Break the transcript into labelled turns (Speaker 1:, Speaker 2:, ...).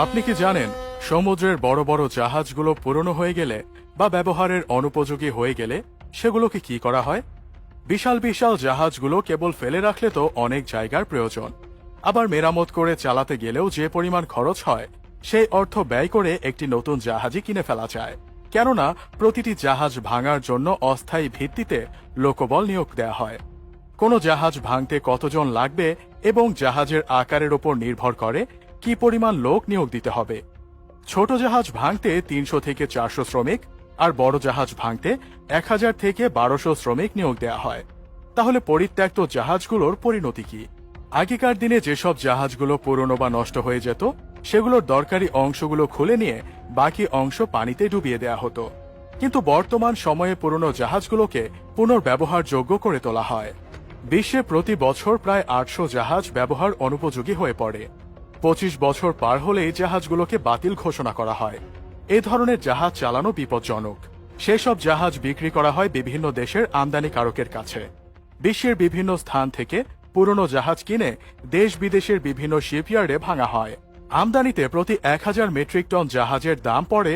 Speaker 1: আপনি কি জানেন সমুদ্রের বড় বড় জাহাজগুলো পুরনো হয়ে গেলে বা ব্যবহারের অনুপযোগী হয়ে গেলে সেগুলোকে কি করা হয়? বিশাল বিশাল জাহাজগুলো কেবল ফেলে রাখলে তো অনেক জায়গার প্রয়োজন, আবার মেরামত করে চালাতে গেলেও যে পরিমাণ খরচ হয় সেই অর্থ ব্যয় করে একটি নতুন জাহাজই কিনে ফেলা যায়। কেননা প্রতিটি জাহাজ ভাঙার জন্য অস্থায়ী ভিত্তিতে লোকবল নিয়োগ দেওয়া হয়। কোনো জাহাজ ভাঙতে কতজন লাগবে এবং জাহাজের আকারের উপর নির্ভর করে কি পরিমাণ লোক নিয়োগ দিতে হবে। ছোট জাহাজ ভাঙতে ৩০০ থেকে ৪০০ শ্রমিক আর বড় জাহাজ ভাঙতে ১০০০ থেকে ১২০০ শ্রমিক নিয়োগ দেওয়া হয়। তাহলে পরিত্যক্ত জাহাজগুলোর পরিণতি কি? আগেকার দিনে যেসব জাহাজগুলো পুরনো বা নষ্ট হয়ে যেত সেগুলোর দরকারি অংশগুলো খুলে নিয়ে বাকি অংশ পানিতে ডুবিয়ে দেয়া হতো। কিন্তু বর্তমান সময়ে পুরনো জাহাজগুলোকে পুনর্ব্যবহারযোগ্য করে তোলা হয়। বিশ্বে প্রতি বছর প্রায় ৮০০ জাহাজ ব্যবহার অনুপযোগী হয়ে পড়ে। ২৫ বছর পার হলেই জাহাজগুলোকে বাতিল ঘোষণা করা হয়। এ ধরনের জাহাজ চালানো বিপজ্জনক। সেসব জাহাজ বিক্রি করা হয় বিভিন্ন দেশের আমদানিকারকের কাছে। বিশ্বের বিভিন্ন স্থান থেকে পুরনো জাহাজ কিনে দেশ বিদেশের বিভিন্ন শিপইয়ার্ডে ভাঙা হয়। আমদানিতে প্রতি ১,০০০ মেট্রিক টন জাহাজের দাম পড়ে